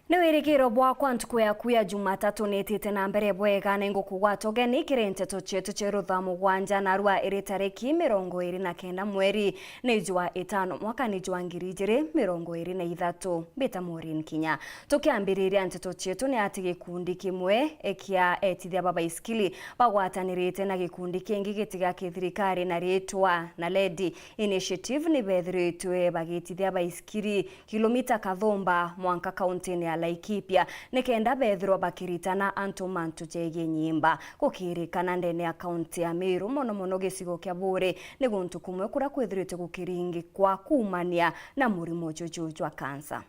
Niwirigiro bwakwa ntuku yaku ya Jumatatu nitite na mbere bwega na ingukugwata ugeni kiri Nteto chetu cheru Thaa Mugwanja na rwa iri tariki 29 mweri ni jwa 5 mwaka ni jwa 2023 bita MOREEN KINYA. Tukiambiriria Nteto chetu ni ati gikundi kimwe ekia etithia babaiskili bagwatanirite na gikundi kingi gitiga kithirikari na ritwa na ledi initiative ni bethiritwe bagitithia baiskili kilomita kathomba mwanka kauntini ya Laikipia nikenda bethirwo bakiritana antu mantu jege nyimba gukirikana ndene ya kaunti ya Meru mono gicigo kia Bure ni guntu kumwe kura kwithirite gukiringi kwa kumania na murimo jojo jwa kansa.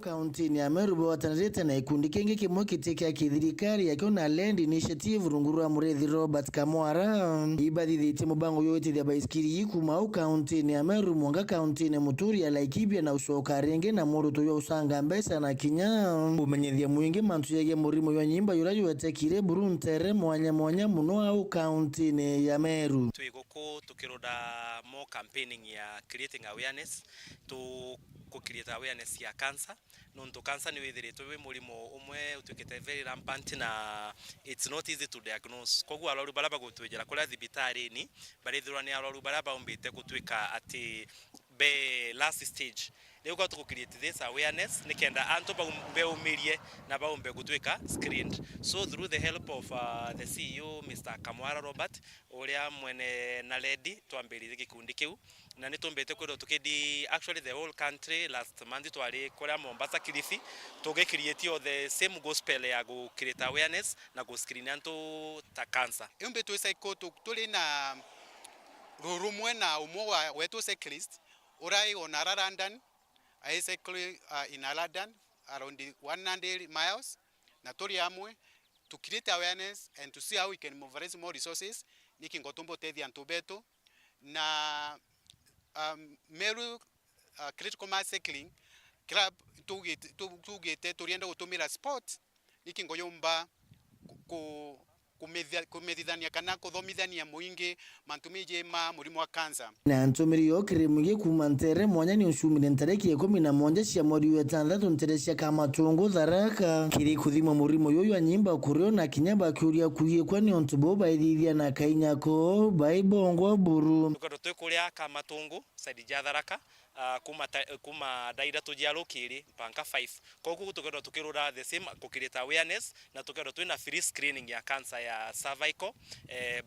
Kaunti ya Meru bawatanirite na ikundi kingi kimwe kitikia kithirikari yakio na Land Initiative runguru wa Murethi Robert Kamwara ibathithite mubango yoitithia baiskili kuma kaunti ya Meru mwanga kaunti ya Muturi ya Laikipia na ucoka ringi na muruto yo usanga mbesa na kinya umenyethia mwingi mantu yege murimo yo nyimba yura yoetekire buruntere mwanya muno au kaunti ya Meru. Twiguku tukiroda more campaigning ya creating awareness to create awareness ya cancer. Nonto cancer ni withiritwe wi murimo umwe utukite very rampant na it's not easy to diagnose. Koguo arwaru baraba gutwejera kuri thibitari ni barithirwa ni arwaru baraba umbite gutwika ati be last stage. Leo kwa to create this awareness nikenda anto be umirie na ba umbe gutwika screened. So through the help of the CEO Mr. Kamwara Robert uria mwene na ledi twambiririe gikundi kiu na nitumbete kwiro tukidi actually the whole country last month twari kuria Mombasa Kilifi tuge create the same gospel ya go create awareness na go screen anto ta cancer. Imbe tu cycle tuli na rurumwe na umwa wetu cyclist urai on London I cycle in London around 100 miles na tuli amwe to create awareness and to see how we can mobilize more resources nikingotumbo tethi antubeto na Meru critical mass cycling club tugete turienda gutumira sport nikingoyomba kumethithania kana kuthomithania muingi mantumije ma murimo wa kansa na ntumiri yo kirimuge kumantere mwanya ni ushumire ntareki 11 cia mweri wa 6 nterecia kama tungo tharaka kiri kuthima murimo yoyo anyimba kurio na kinyamba kuria kuye kwani ontubo baithithia na kainyako baibongwa buru tukodo kuria kama tungo side ja tharaka kuma daira tujalo kiri mpaka 5 koguo tukodo tukirura the same kukireta awareness na tukodo twina free screening ya cancer ya cervical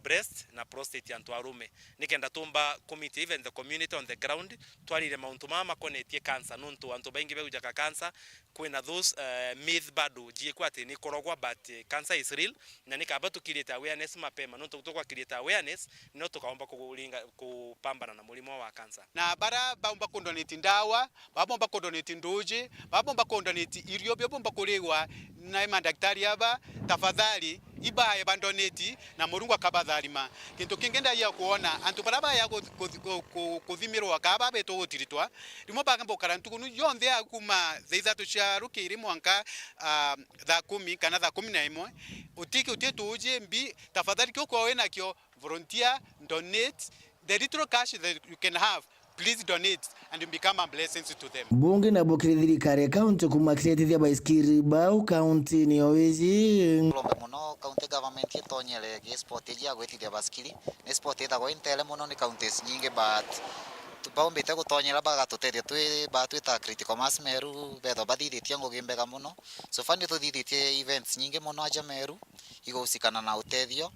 breast na prostate antu arume nikenda tumba committee even the community on the ground twarire mauntu mama konetie cancer nuntu antu baingi beujaka cancer kwina those myth bado jikwa ati ni korogwa but cancer is real na nikaba tukireta awareness mapema nuntu tukwa kireta awareness no tukaomba kupambana na mulimo wa cancer na bara baomba kondoneti ndawa babomba kondoneti ndoje babomba kondoneti irio babomba kulewa na madaktari aba tafadhali ibaye bandoneti na murungu akabadhalima kintu kingenda ya kuona antu baraba ya kuthimirwa akaba beto gutiritwa rimo bagambo karantu nu yonthe akuma theithatu cia rukiri mwanka thaa 10 kana thaa 11 utiki utituje mbi tafadhali kyo wena kyo volunteer donate the little cash that you can have. Please donate and become a blessing to them. Bunge na bokire thirikari county kumakirethia baiskiri bau county ni owizi muno county government yetonyere ge sport ya gwetithia baiskiri ni sport ethagwo intele muno ni counties nyingi but tubaombite gutonyera bagatuteithia twi batwita critical mass Meru betho bathithitie ngugimbega muno so fani tuthithitie events nyingi muno aja Meru igousikana na utethio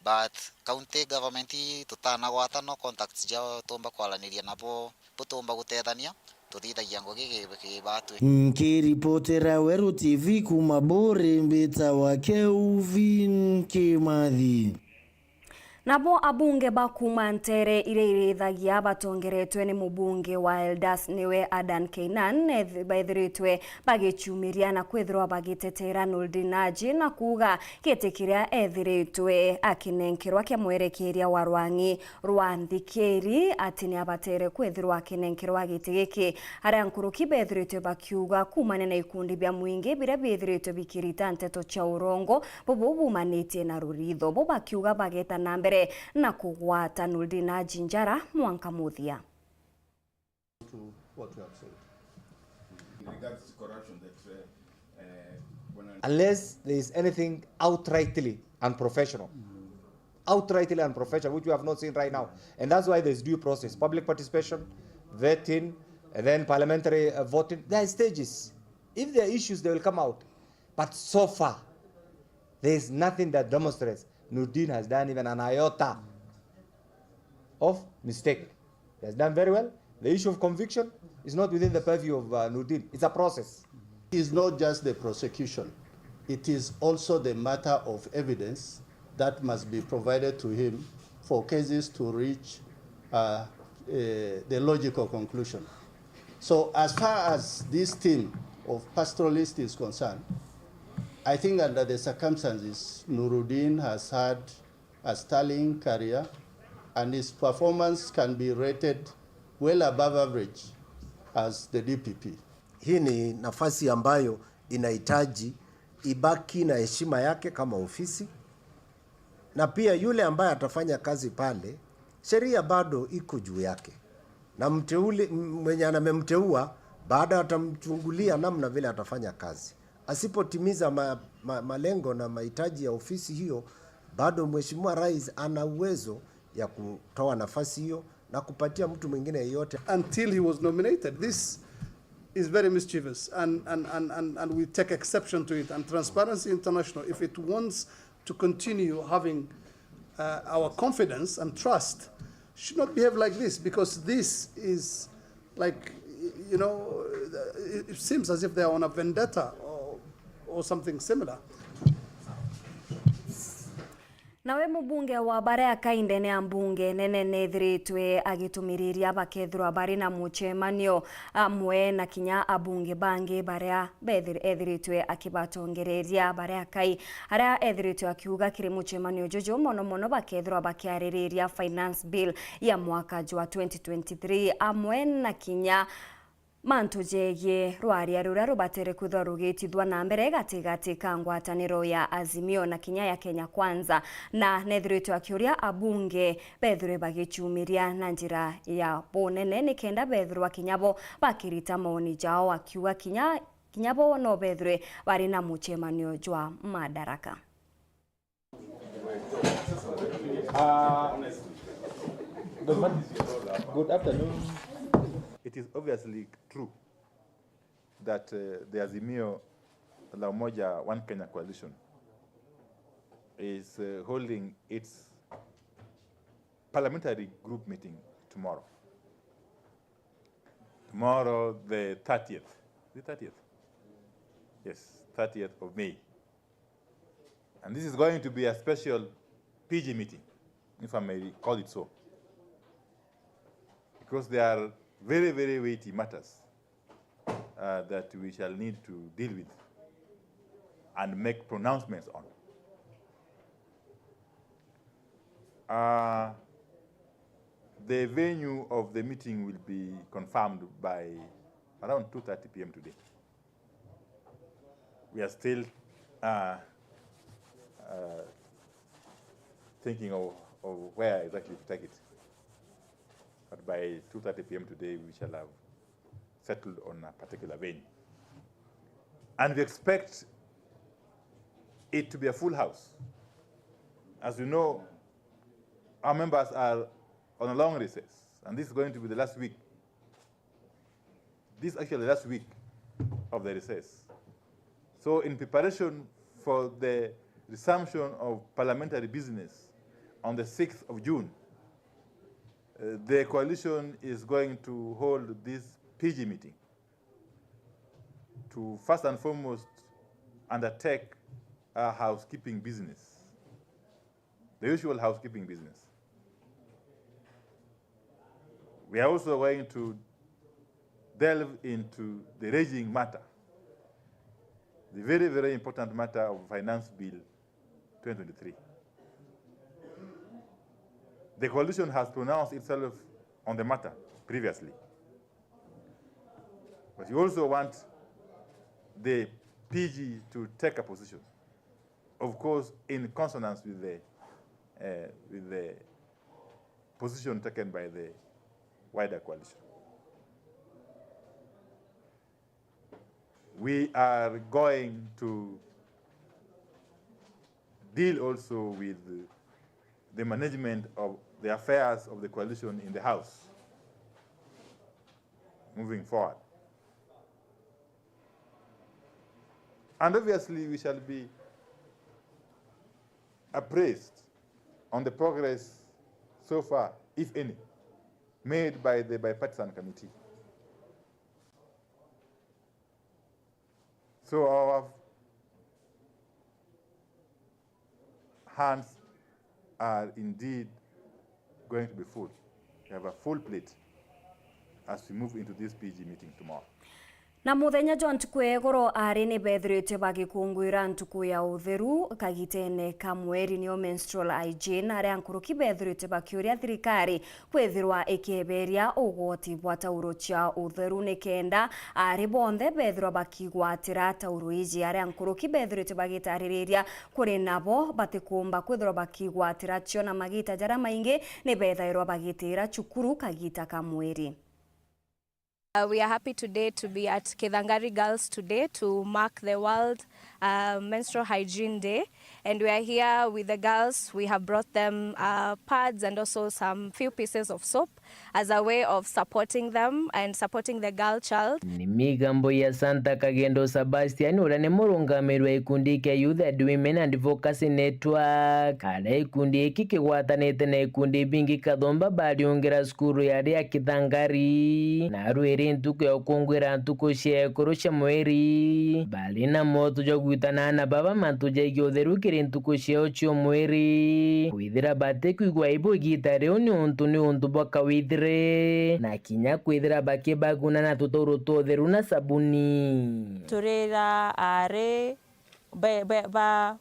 but county government tutana gwata no contacts jao tomba kwalaniria nabo butomba gutethania tuthithagia ngugi batwe nkiripotera Weru TV kuma Bure mbita wa Kelvin Kimathi. Nabo abunge bakuma Ntere irithagia batongeretwe ni mubunge wa Eldas niwe Adan Keinan baithiritwe bagichumiria na kwithirwa bagitetera Nuldinaji na kuga gitikiria ethiritwe akinenkerwa kia mwerekeria wa Rwangi Rwanthikeri ati ni abatere kwithirwa akinenkerwa gitigiki aria nkuruki bethiritwe bakiuga kumane na ikundi bya mwingi bira bethiritwe bikirita Nteto cha urongo bobo bumanite na ruritho bo bakiuga bageta nambe na kugwata Nuldinaji njara mwanka muthia. To what you have said. In regards to corruption, unless there is anything outrightly unprofessional. Outrightly unprofessional, which we have not seen right now. And that's why there's due process, public participation, vetting, and then parliamentary voting. There are stages. If there are issues, they will come out. But so far, there is nothing that demonstrates Nurdin has done even an iota of mistake. He has done very well. The issue of conviction is not within the purview of Nurdin. It's a process. It is not just the prosecution. It is also the matter of evidence that must be provided to him for cases to reach the logical conclusion. So as far as this team of pastoralists is concerned, I think under the circumstances, Nuruddin has had a sterling career, and his performance can be rated well above average as the DPP. Hii ni nafasi ambayo inahitaji ibaki na heshima yake kama ofisi, na pia yule ambaye atafanya kazi pale, sheria bado iko juu yake, na mteule mwenye anamemteua baada atamchungulia namna vile atafanya kazi. Asipotimiza malengo na mahitaji ya ofisi hiyo, bado Mheshimiwa Rais ana uwezo ya kutoa nafasi hiyo na kupatia mtu mwingine yeyote. Until he was nominated, this is very mischievous, and we take exception to it. And Transparency International, if it wants to continue having our confidence and trust, should not behave like this, because this is like, you know, it seems as if they are on a vendetta or something similar. Nawe mubunge wa Barea Kainde ne ambunge nene nethiritwe agitumiriria bakethirwa bari na muchemanio amwe na kinya abunge bangi Barea ethiritwe akibatongereria Barea Kai aria ethiritwe akiuga kiri muchemanio jojo mono bakethirwa bakiaririria finance bill ya mwaka wa 2023 amwe na kinya mantu jegie rwaria rura rubatere kuthwa rugitithwa na mbere gatigati ka ngwataniro ya Azimio na kinya ya Kenya Kwanza, na nethiritwe akiuria abunge bethire bagichumiria na njira ya bonene ni kenda bethirwa kinyabo bakirita maoni jao, akiuga kinyabo no bethire bari na muchemanio jwa madaraka. Good afternoon. It is obviously true that the Azimio la Umoja One Kenya coalition is holding its parliamentary group meeting tomorrow. Tomorrow, the 30th. The 30th? Yes, 30th of May. And this is going to be a special PG meeting, if I may call it so, because there are very, very weighty matters that we shall need to deal with and make pronouncements on. The venue of the meeting will be confirmed by around 2:30 p.m. today. We are still thinking of where exactly to take it. But by 2:30 p.m. today, we shall have settled on a particular venue. And we expect it to be a full house. As you know, our members are on a long recess, and this is going to be the last week. This is actually the last week of the recess. So in preparation for the resumption of parliamentary business on the 6th of June, the coalition is going to hold this PG meeting to first and foremost undertake our housekeeping business, the usual housekeeping business. We are also going to delve into the raging matter, the very, very important matter of Finance Bill 2023. The coalition has pronounced itself on the matter previously. But you also want the PG to take a position, of course, in consonance with the position taken by the wider coalition. We are going to deal also with the management of the affairs of the coalition in the House moving forward. And obviously we shall be appraised on the progress so far, if any, made by the bipartisan committee. So our hands are indeed going to be full. We have a full plate as we move into this PG meeting tomorrow. Na muthenya John tukwegoro ari ni bethirite bagikungwira ntuku ya utheru kagitene kamweri nio menstrual hygiene ari ankuruki bethirite bakiuria thirikari kwithirwa ikiberia ugoti bwa tauro cia utheru ni kenda ari bonthe bethirwa bakigwatira tauro iji ari ankuruki bethirite bagitariria kuri nabo batikumba kwithirwa bakigwatira cio na magita jara maingi ni bethairwa bagitira chukuru kagita kamweri. We are happy today to be at Kithangari Girls today to mark the World Menstrual Hygiene Day, and we are here with the girls. We have brought them pads and also some few pieces of soap as a way of supporting them and supporting the girl child. Ni migambo ya Santa Kagendo Sebastian urane murungamirwa ikundi kia Youth and Women Advocacy Network kada ikundi iki kigwatanite na ikundi bingi kathomba bariongera skuru yari ya Kithangari na rwiri ntuku ya kungwira ntuku cia kurusha mweri bali na moto jo gwitana na baba mantuja igyotheru kiri ntuku cia ocho mweri kwithira bate kwigwa ibo gitare oni untu boka withire na kinya kwithira bake baguna na tutoro totheru na sabuni turera are ba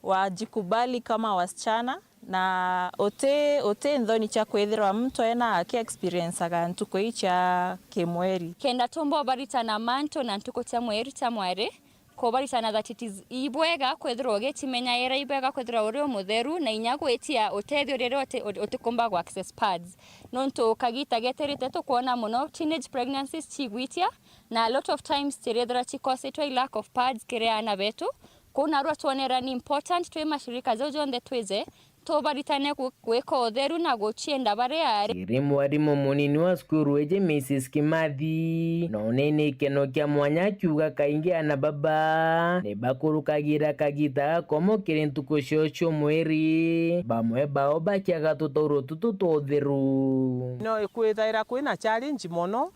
wajikubali kama wasichana na ote ndoni cha kwethirwa mtu ena aki experience aga ntuko icha kimweri kenda tombo baritana manto na ntuko cha mweri cha mwere ko baritana that it is ibwega kwethirwa getimenya era ibwega kwethirwa uri mutheru na inyago etia otethio rero otikomba gwa access pads nonto kagita geterite to kuona muno teenage pregnancies chigwitia na a lot of times tirethra chikositwa lack of pads kireana betu kuna rwa tuonera ni important twe mashirika zojonde tweze to baritane kweka otheru na gochienda bare ari iri mwarimu munini wa skuru eje Mrs. Kimathi nonene keno kya mwanya kyuga kaingi ana baba ne bakurukagira kagita komo kirentuko shocho mweri bamwe bao bakyaga tutoro tutotheru no kwithaira kwina challenge mono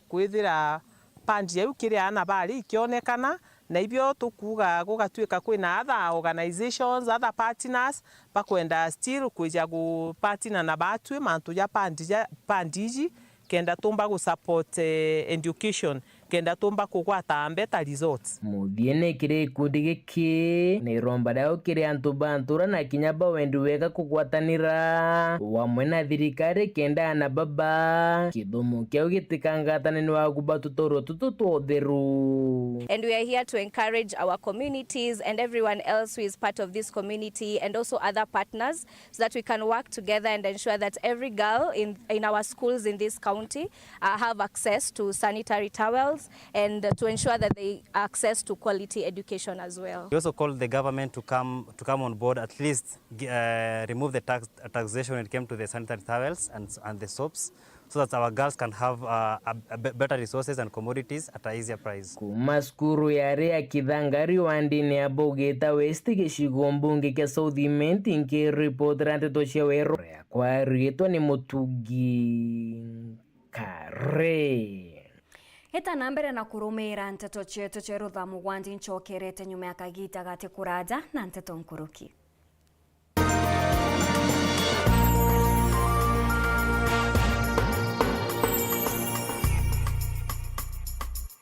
kwithira pandi yau kiri ana bari ikionekana na ibyo tukuga gugatuika kwina other organizations other partners bakwenda still kuja gu partner na batwe mantu ya pandiji kenda tumba gu support education kenda tumba kugwata better results mudiene kire kudigiki ne romba dao kire antubantura na kinyaba wendu wega kugwatanira wamwe na thirikari kenda na baba kidomo kyao gitikangata ni waguba tutoro tutotheru. And we are here to encourage our communities and everyone else who is part of this community and also other partners so that we can work together and ensure that every girl in our schools in this county have access to sanitary towels and to ensure that they access to quality education as well. We also call the government to come on board, at least remove the taxation when it came to the sanitary towels and the soaps, so that our girls can have better resources and commodities at an easier price. Kumaskuru yare ya Kithangari wandini abogeta westi geshigo mbunge kia Southiment inke report Nteto cia Weru kwa rieto ni Mutugi Kare. Heta nambere na kurumira Nteto chetu cheru Thaa Mugwanja nchokerete nyuma ya kagita gati kuraja na Nteto nkuruki.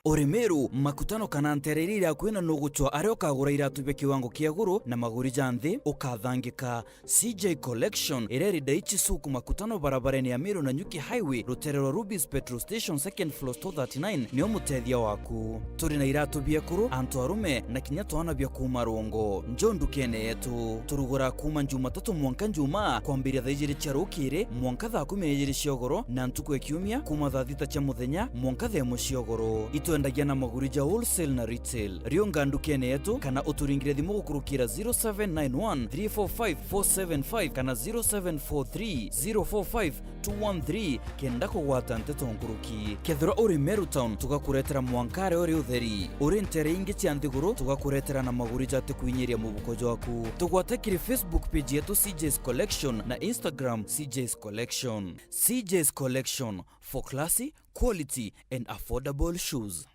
Oremeru makutano kana ntererira kwina nuguchwa ario kagura iratu be kiwango kia guru na maguri janthi ukathangika CJ Collection ireri daichi suku makutano barabarani ya Meru na Nyuki Highway ruterero Ruby's Petrol Station second floor store 39 nio mutethia waku turi na iratu bia kuru antu arume na kinya twana bia kuma rongo njondu kene yetu turugura kuma Jumatatu mwanka njuma kwambiria thaijiri cia rukire mwanka thaa 12 ciogoro na ntuku ekiumia kuma thaa 3 cia muthenya mwanka thaa 1 ciogoro twendagia na magurija wholesale na retail. Rionga ndukene yetu kana uturingire thimu gukurukira 0791 345 475 kana 0743 045 213 kenda kugwata Nteto nkuruki. Kethira uri Meru Town tugakuretera mwankare uri utheri. Uri ntere ingi cia nthiguru tugakuretera na magurija tukwinyiria mubukojo waku. Tugwate kiri Facebook page yetu CJ's Collection na Instagram CJ's Collection. CJ's Collection for classy, quality and affordable shoes.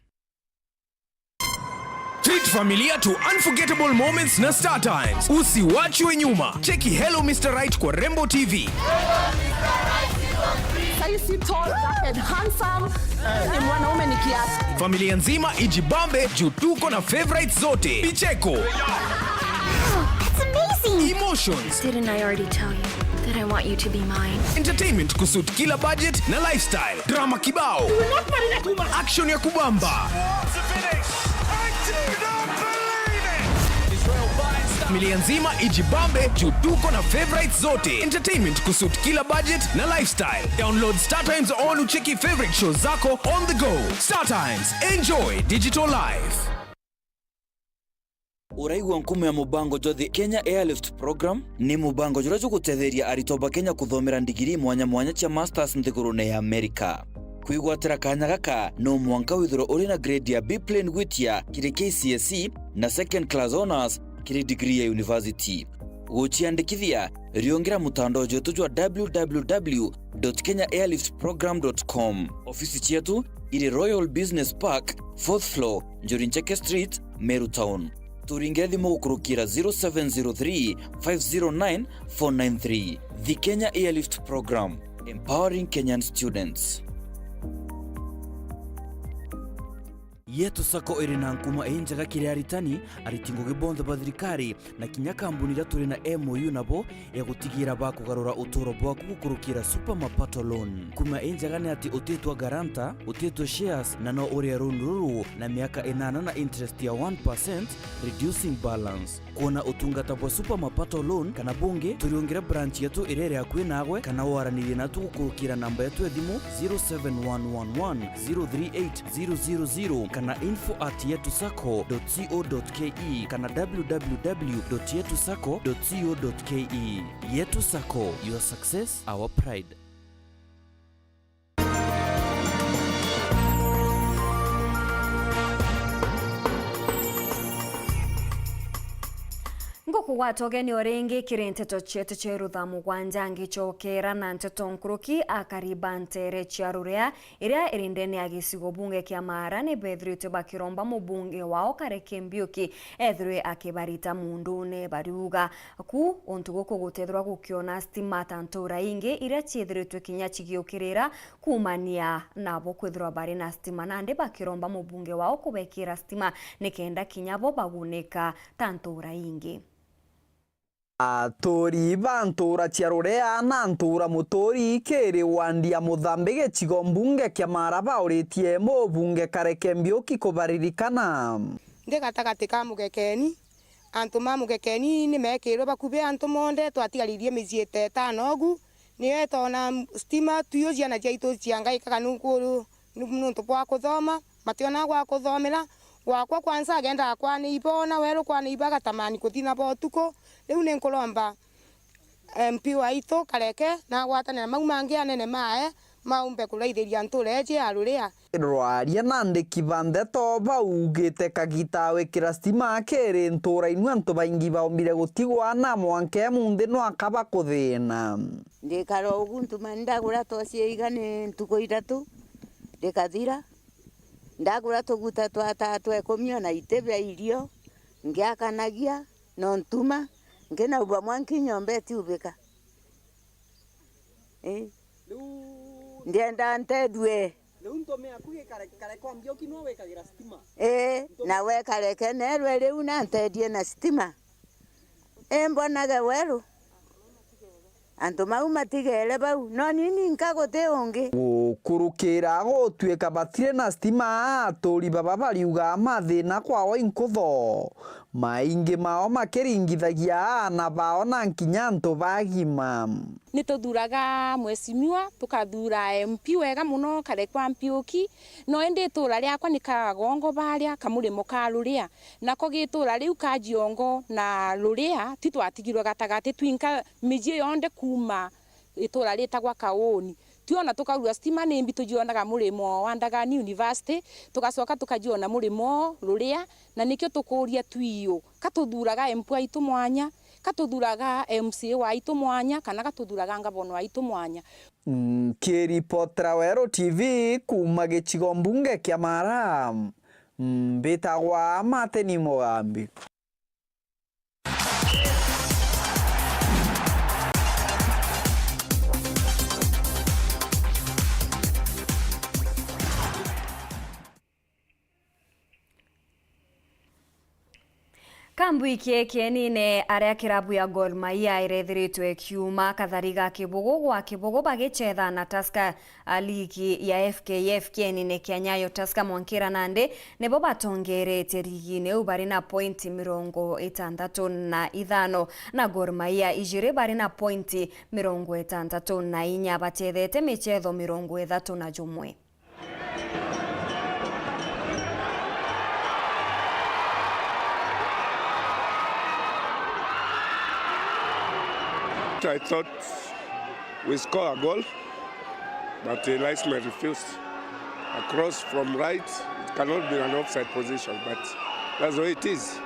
Treat familia to unforgettable moments na Star Times. Usiwachwe nyuma. Cheki Hello Mr. Right kwa Rembo TV. Saisi tall and handsome. Ni mwanaume ni kiasi. Familia nzima ijibambe juu tuko na favorites zote. Picheko. That's amazing. Emotions. Didn't I already tell you that I want you to be mine? Entertainment kusuit kila budget na lifestyle. Drama kibao. Action ya kubamba. Familia nzima ijibambe juu tuko na favorites zote. Entertainment kusuit kila budget na lifestyle. Download Star Times on ucheki favorite shows zako on the go. Star Times, enjoy digital life. Uraigwa nkume ya mubango jothi Kenya Airlift Program ni mubango jura gutetheria aritoba Kenya kuthomera ndigiri mwanya cia masters nthigurune ya Amerika. Kuigwatira kanya gaka no mwanka withiro uri na grade ya B plane gwitia kiri KCSE na second class honors kiri degree ya university. Guchiandikithia riongera mutandao jetu jwa www.kenyaairliftprogram.com. Ofisi chetu iri Royal Business Park 4th floor Njorincheke Street, Meru Town. Turinge thimu gukurukira 0703 509 493. The Kenya Airlift Program, empowering Kenyan students. Yetu sako iri na nkuma enjaga kiri aritani aritingo gibonzo bathirikari na kinya kambunira turi na MOU nabo ya gutigira ba kugarura utoro bwaku gukurukira super mapato loan. Kuma enjaga ni ati utetwa garanta, utetwa shares na no uri runuru na miaka 8 na interest ya 1% reducing balance. Kuona utungata bwa super mapato loan kana bunge turiongera branch yetu irere akwe nagwe kana waranire na tugukurukira namba yetu edimu 07111038000 kana info@yetusako.co.ke kana www.yetusako.co.ke. Yetu Sako, your success, our pride. Ngokugwata ogeni oringi kiri Nteto chetu cheru Thaa Mugwanja ngichokera na Nteto nkuruki akariba ntere chiarurea iria irindeni ya gicigo bunge kia Maarani bethirite bakiromba mubunge wao Kareke Mbiuki ethirwe akibarita mundune bariuga ku ontuguko gutethirwa gukiona stima tantura ingi iria chiethiritwe kinya chigiukirira kumania nabo kwithirwa bari na stima nande bakiromba mubunge wao kubekira stima nikenda kinyabo baguneka tantura ingi. Tori bantura chiarorea na ntura mutori kere wandia muthambege chigo mbunge kia Maraba uritie mo bunge Kareke Mbiuki kubaririkana ndegatagati ka mugekeni antu ma mugekeni ni mekirwo bakube antu monde twatigaririe miziete 5 ogu ni etona stima tuyo ciana ciaitu ciangaikaga nukuru nuntu bwa kuthoma mationa gwa kuthomera gwakwa kwanza agenda kwa ni ibona weru kwa ni ibaga tamani kuthina botuko riu ni nkuromba MP waitu Kareke na gwatana mau mangi anene mae maumbe kuraithiria ntureje aruria rwaria nande kibande toba ugite kagita wekira stima kere ntura inwantu baingi baombire gutigwa na mwanke munde no akaba kuthina ndikaro uguntu mandagura tosie igane ntuko itatu ndikathira ndagura tuguta twatatu ekomio na itebe irio ngiakanagia no ntuma ngena ubwa mwanki nyombe tiubika ndienda ntedwe Nuntomea kuge Kareke Mbiuki no wekagira stima na we Kareke nerwe riu na ntedie na stima mbonaga weru antu mau matigere bau no nini nkagote onge kurukira gutweka batire na stima tori baba bariuga mathina kwao inkutho maingi mao makiringithagia na bao na nkinya antu bagima. Nituthuraga mwecimiwa tukathura MP wega muno karekwa Mpiuki no indi itura riakwa ni Kagongo baria kamurimo ka Ruria nako gitura riu ka Jiongo na Ruria titwatigirwe gatagati twinka miji yonde kuma itura ritagwa Kaoni tuona tukarua stima ni mbi tujionaga murimo wa Ndagani University tugacoka tukajiona murimo Ruria na nikio tukuria twiyo katuthuraga MP aitu mwanya katuthuraga MCA wa aitu mwanya kana katuthuraga ngavono aitu mwanya. Kiripotera Weru TV kuma gicigo mbunge kia Mara mbitagwa Mateni Mugambi. Kambui kienine aria kirabu ya Gor Mahia irethiritwe kiuma kathariga kibugu gwa kibugu bagichetha na Tusker ligi ya FKF kienine kia Nyayo. Tusker Mwankira Nandi nebo batongerete ligi u bari na pointi 65 na Gor Mahia ijire bari na pointi 64 batethete michetho 31. I thought we score a goal, but the linesman refused. A cross from right, it cannot be an offside position, but that's the way it is.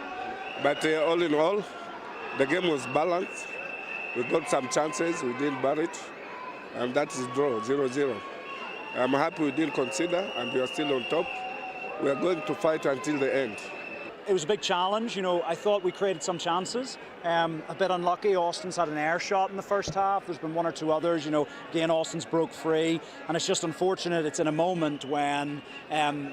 But all in all, the game was balanced. We got some chances, we didn't bury it, and that is draw, 0-0. I'm happy we didn't consider, and we are still on top. We are going to fight until the end. It was a big challenge, you know. I thought we created some chances. A bit unlucky. Austin's had an air shot in the first half. There's been one or two others, you know. Again, Austin's broke free, and it's just unfortunate. It's in a moment when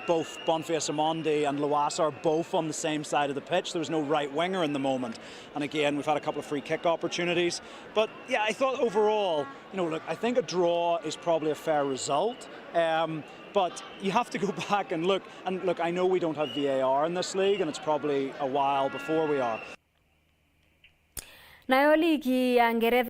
both Boniface Amondi and Luasa are both on the same side of the pitch. There was no right winger in the moment, and again, we've had a couple of free kick opportunities. But yeah, I thought overall, you know, look, I think a draw is probably a fair result. But you have to go back and look, I know we don't have VAR in this league, and it's probably a while before we are. Nayo ligi ya Ngereza